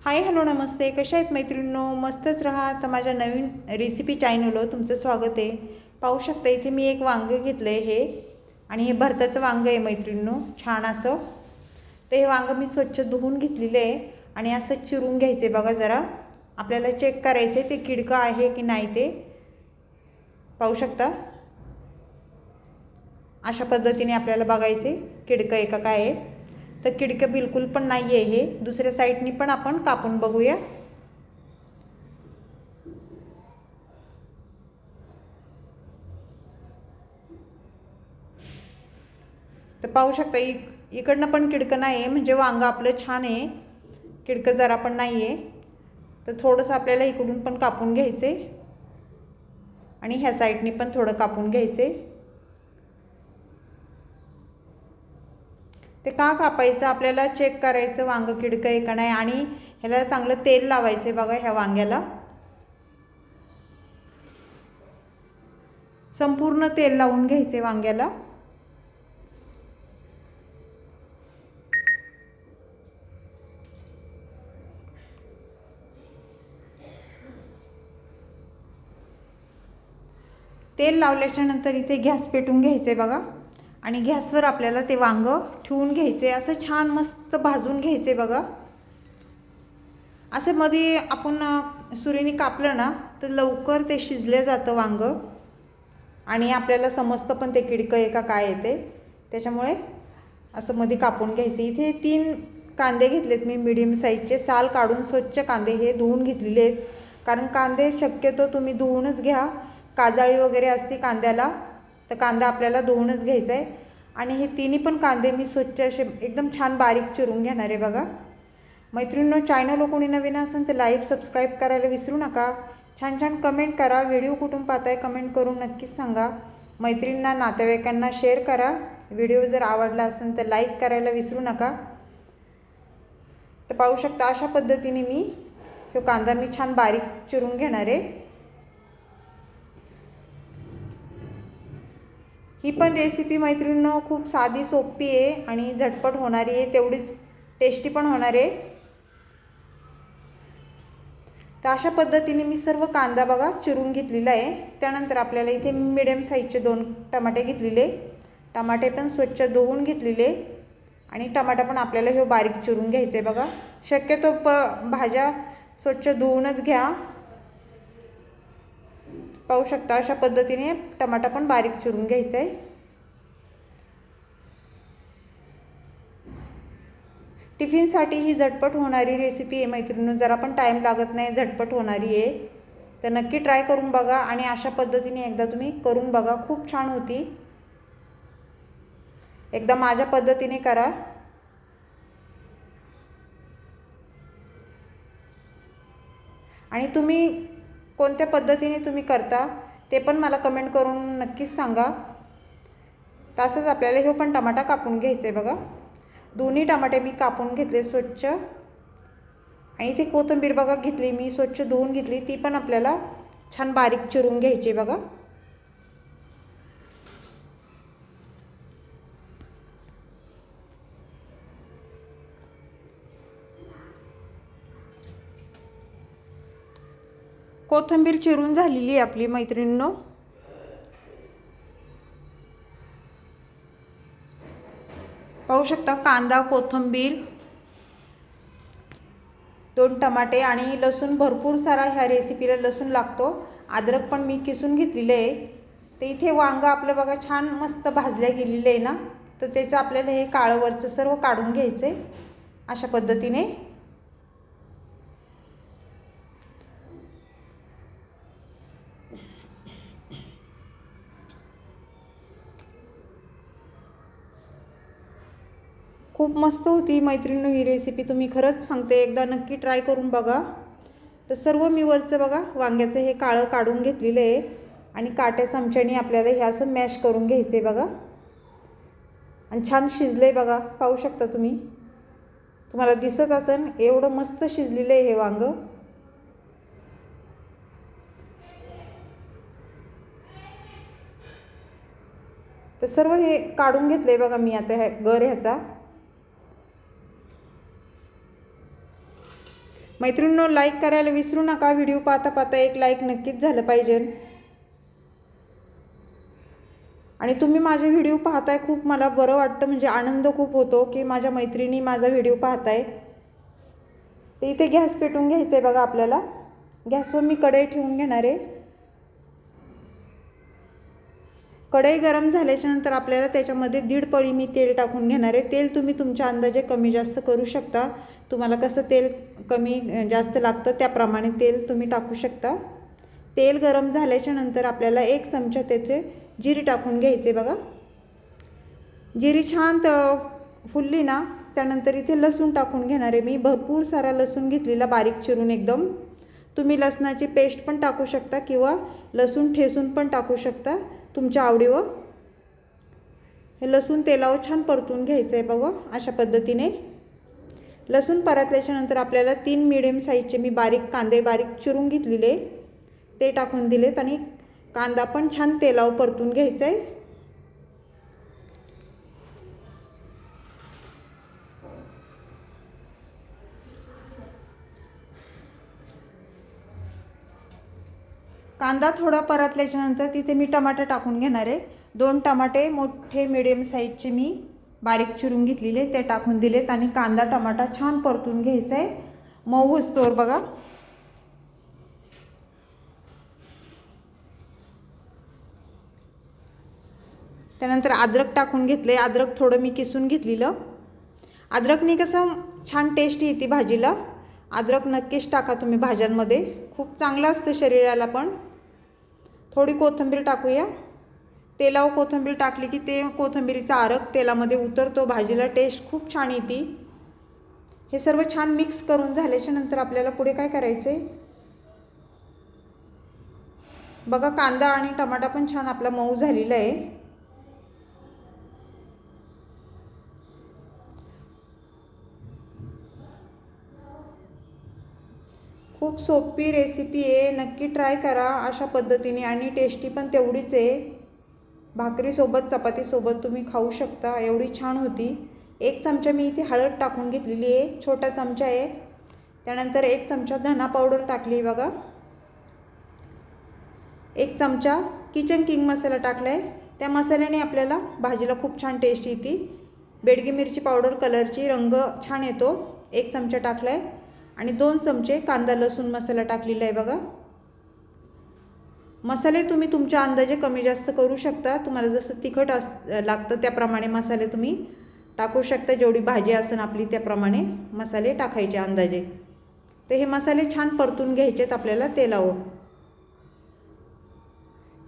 Hi hello नमस्ते, कशा आहेत मैत्रिणींनो? मस्तच राहा. तर माझ्या नवीन रेसिपी चॅनलवर तुमचं स्वागत आहे. पाहू शकता इथे मी एक वांगं घेतलं आहे हे, आणि हे भरताचं वांगं आहे मैत्रिणींनो, छान असं. तर हे वांगं मी स्वच्छ धुवून घेतलेलं आहे आणि असं चिरून घ्यायचे बघा. जरा आपल्याला चेक करायचे ते किडकं आहे की नाही ते. पाहू शकता अशा पद्धतीने आपल्याला बघायचे किडकं आहे का काय आहे. तर किडकं बिलकुल पण नाही आहे हे. दुसऱ्या साईडनी पण आपण कापून बघूया. तर पाहू शकता इकडनं पण किडकं नाही आहे, म्हणजे वांगं आपलं छान आहे, किडकं जरा पण नाही आहे. तर थोडंसं आपल्याला इकडून पण कापून घ्यायचे आणि ह्या साईडनी पण थोडं कापून घ्यायचे. ते का कापायचं, आपल्याला चेक करायचं वांगं किडकं आहे का नाही, आणि ह्याला चांगलं तेल लावायचं बघा. ह्या वांग्याला संपूर्ण तेल लावून घ्यायचे वांग्याला. तेल लावल्याच्या नंतर इथे गॅस पेटून घ्यायचे बघा, आणि गॅसवर आपल्याला ते वांगं ठेवून घ्यायचे. असं छान मस्त भाजून घ्यायचे बघा. असं मध्ये आपण सुरीने कापलं ना तर लवकर ते शिजलं जातं वांगं, आणि आपल्याला समजतं पण ते किडकं आहे का काय येते. त्याच्यामुळे असं मध्ये कापून घ्यायचे. इथे 3 कांदे घेतलेत मी मीडियम साईजचे, साल काढून स्वच्छ कांदे हे धुवून घेतलेले आहेत. कारण कांदे शक्यतो तुम्ही धुवूनच घ्या, काजळी वगैरे असते कांद्याला, तर कांदा आपल्याला धुवूनच घ्यायचा आहे. आणि हे तिन्ही पण कांदे मी स्वच्छ असे एकदम छान बारीक चिरून घेणार आहे बघा. मैत्रिणींनो, चॅनल कोणी नवीन असेल तर लाईक सबस्क्राईब करायला विसरू नका. छान छान कमेंट करा. व्हिडिओ कुठून पाहताय कमेंट करून नक्कीच सांगा. मैत्रिणींना नातेवाईकांना शेअर करा. व्हिडिओ जर आवडला असेल तर लाईक करायला विसरू नका. तर पाहू शकता अशा पद्धतीने मी तो कांदा मी छान बारीक चिरून घेणार आहे. ही पण रेसिपी मैत्रिणींनो खूप साधी सोपी आहे आणि झटपट होणारी आहे, तेवढीच टेस्टी पण होणार आहे. तर अशा पद्धतीने मी सर्व कांदा बघा चिरून घेतलेला आहे. त्यानंतर आपल्याला इथे मीडियम साईजचे 2 टमाटे घेतलेले, टमाटे पण स्वच्छ धुवून घेतलेले, आणि टमाटा पण आपल्याला हे बारीक चिरून घ्यायचे बघा. शक्यतो भाज्या स्वच्छ धुवूनच घ्या. पाहू शकता अशा पद्धतीने टमाटा पण बारीक चिरून घ्यायचा आहे. टिफिनसाठी ही झटपट होणारी रेसिपी आहे मैत्रिणींनो, जरा पण टाईम लागत नाही, झटपट होणारी आहे. तर नक्की ट्राय करून बघा, आणि अशा पद्धतीने एकदा तुम्ही करून बघा, खूप छान होती. एकदा माझ्या पद्धतीने करा. आणि तुम्ही कोणत्या पद्धतीने तुम्ही करता ते पण मला कमेंट करून नक्कीच सांगा. तसंच आपल्याला हे पण टमाटा कापून घ्यायचे आहे बघा. दोन्ही टमाटे मी कापून घेतले स्वच्छ, आणि इथे कोथिंबीर बघा घेतली मी स्वच्छ धुवून घेतली, ती पण आपल्याला छान बारीक चिरून घ्यायची बघा. कोथिंबीर चिरून झालेली आहे आपली मैत्रिणींनो. पाहू शकता कांदा, कोथिंबीर, 2 टमाटे आणि लसूण भरपूर सारा ह्या रेसिपीला लसूण लागतो. अद्रक पण मी किसून घेतलेले आहे. तर इथे वांगं आपलं बघा छान मस्त भाजल्या गेलेलं आहे ना, तर त्याचं आपल्याला हे काळंवरचं सर्व काढून घ्यायचं आहे अशा पद्धतीने. खूप मस्त होती मैत्रिणींनो ही रेसिपी, तुम्ही खरंच सांगते एकदा नक्की ट्राय करून बघा. तर सर्व मी वरचं बघा वांग्याचं हे काळं काढून घेतलेलं आहे, आणि काट्या चमच्याने आपल्याला हे असं मॅश करून घ्यायचं आहे बघा. आणि छान शिजलं आहे बघा, पाहू शकता तुम्ही, तुम्हाला दिसत असेल एवढं मस्त शिजलेलं आहे हे वांगं. तर सर्व हे काढून घेतलं आहे बघा मी आता ह्या गर ह्याचा. मैत्रिणींनो, लाईक करायला विसरू नका. व्हिडिओ पाहता पाहता एक लाईक नक्कीच झालं पाहिजे. आणि तुम्ही माझे व्हिडिओ पाहताय, खूप मला बरं वाटतं, म्हणजे आनंद खूप होतो की माझ्या मैत्रिणी माझा व्हिडिओ पाहताय. इथे गॅस पेटवून घ्यायचं आहे बघा आपल्याला. गॅसवर मी कढई ठेवून घेणार आहे. कढई गरम झाल्याच्या नंतर आपल्याला त्याच्यामध्ये 1.5 पळी मी तेल टाकून घेणार आहे. तेल तुम्ही तुमच्या अंदाजे कमी जास्त करू शकता. तुम्हाला कसं तेल कमी जास्त लागतं त्याप्रमाणे तेल तुम्ही टाकू शकता. तेल गरम झाल्याच्या नंतर आपल्याला 1 चमचा तेथे जिरी टाकून घ्यायचे बघा. जिरी छान फुलली ना, त्यानंतर इथे लसूण टाकून घेणार आहे. मी भरपूर सारा लसूण घेतलेला बारीक चिरून एकदम. तुम्ही लसणाची पेस्ट पण टाकू शकता किंवा लसूण ठेचून पण टाकू शकता, तुमच्या आवडीवर. हे लसूण तेलावर छान परतून घ्यायचं आहे बघा. अशा पद्धतीने लसूण परतल्याच्या नंतर आपल्याला 3 मीडियम साईजचे मी कांदे बारीक चिरून घेतलेले ते टाकून दिलेत. आणि कांदा पण छान तेलावर परतून घ्यायचा आहे. कांदा थोडा परतल्याच्या नंतर तिथे मी टमाटर टाकून घेणार आहे. 2 टमाटे मोठे मीडियम साईजचे मी बारीक चिरून घेतलेले ते टाकून दिलेत. आणि कांदा टमाटा छान परतून घ्यायचा आहे, मऊ होईस्तोवर बघा. त्यानंतर अद्रक टाकून घेतले. अद्रक थोडं मी किसून घेतलेलं. अद्रकने कसं छान टेस्ट येते भाजीला. अद्रक नक्कीच टाका तुम्ही भाज्यांमध्ये, खूप चांगलं असतं शरीराला पण. थोडी कोथिंबीर टाकूया. तेलावर कोथिंबीर टाकली की ते कोथिंबीरीचा अर्क तेलामध्ये उतरतो, भाजीला टेस्ट खूप छान येते. हे सर्व छान मिक्स करून झाल्याच्या नंतर आपल्याला पुढे काय करायचं आहे बघा. कांदा आणि टमाटा पण छान आपला मऊ झालेला आहे. खूप सोपी रेसिपी आहे, नक्की ट्राय करा अशा पद्धतीने. आणि टेस्टी पण तेवढीच आहे. भाकरीसोबत चपातीसोबत तुम्ही खाऊ शकता, एवढी छान होती. 1 चमचा मी इथे हळद टाकून घेतलेली आहे, छोटा चमचा आहे. त्यानंतर 1 चमचा धना पावडर टाकली बघा. 1 चमचा किचन किंग मसाला टाकला आहे. त्या मसाल्याने आपल्याला भाजीला खूप छान टेस्ट येते. बेडगी मिरची पावडर कलरची रंग छान येतो, 1 चमचा टाकला आहे. आणि 2 चमचे कांदा लसूण मसाला टाकलेला आहे बघा. मसाले तुम्ही तुमच्या अंदाजे कमी जास्त करू शकता. तुम्हाला जसं तिखट लागतं त्याप्रमाणे मसाले तुम्ही टाकू शकता. जेवढी भाजी असेल आपली त्याप्रमाणे मसाले टाकायचे अंदाजे. तर हे मसाले छान परतून घ्यायचेत आपल्याला तेलावर.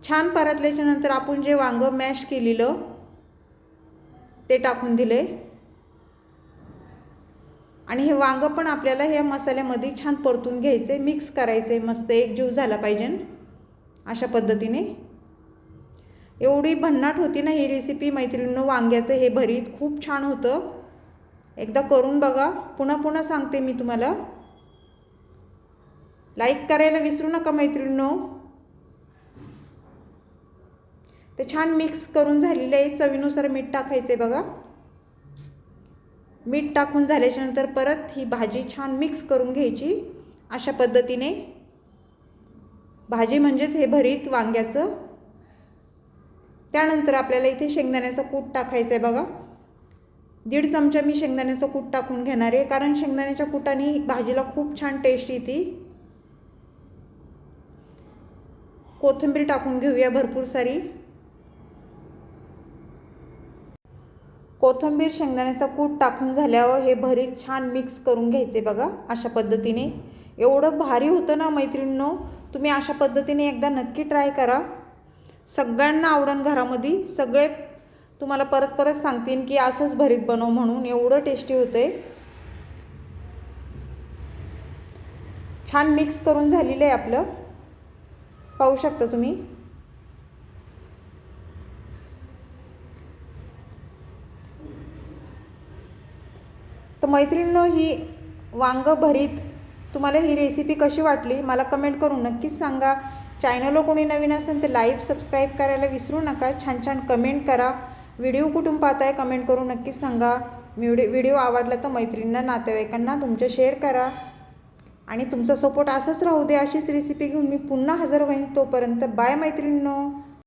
छान परतल्याच्या नंतर आपण जे वांगं मॅश केलेलं ते टाकून दिले. आणि हे वांगं पण आपल्याला ह्या मसाल्यामध्ये छान परतून घ्यायचे, मिक्स करायचे, मस्त एकजीव झाला पाहिजे अशा पद्धतीने. एवढी भन्नाट होती ना ही रेसिपी मैत्रिणींनो. वांग्याचं हे भरीत खूप छान होतं. एकदा करून बघा. पुन्हा पुन्हा सांगते मी तुम्हाला. लाईक करायला विसरू नका मैत्रिणींनो. ते छान मिक्स करून झालेलं आहे. चवीनुसार मीठ टाकायचे बघा. मीठ टाकून झाल्याच्या नंतर परत ही भाजी छान मिक्स करून घ्यायची अशा पद्धतीने. भाजी म्हणजेच हे भरीत वांग्याचं. त्यानंतर आपल्याला इथे शेंगदाण्याचं कूट टाकायचं आहे बघा. 1.5 चमचा मी शेंगदाण्याचं कूट टाकून घेणार आहे, कारण शेंगदाण्याच्या कूटाने भाजीला खूप छान टेस्ट येते. कोथिंबीर टाकून घेऊया भरपूर सारी. कोथिंबीर शेंगदाण्याचा कूट टाकून झाल्यावर हे भरीत छान मिक्स करून घ्यायचे बघा अशा पद्धतीने. एवढं भारी होतं ना मैत्रिणींनो. तुम्ही अशा पद्धतीने एकदा नक्की ट्राय करा. सगळ्यांना आवडन घरामध्ये. सगळे तुम्हाला परत परत सांगतील की असंच भरीत बनव म्हणून. एवढं टेस्टी होतंय. छान मिक्स करून झालेलं आहे आपलं, पाहू शकता तुम्ही. तर मैत्रिणींनो, ही वांग भरीत तुम्हाला ही रेसिपी कशी वाटली मला कमेंट करून नक्कीच सांगा. चॅनलला कोणी नवीन असेल तर लाईक सबस्क्राईब करायला विसरू नका. छान छान कमेंट करा. व्हिडिओ कुठून पाहताय कमेंट करून नक्कीच सांगा. व्हिडिओ आवडला तर मैत्रिणींना नातेवाईकांना तुमच्या शेअर करा. आणि तुमचा सपोर्ट असाच राहू दे. अशीच रेसिपी घेऊन मी पुन्हा हजर होईन. तोपर्यंत बाय मैत्रिणींनो.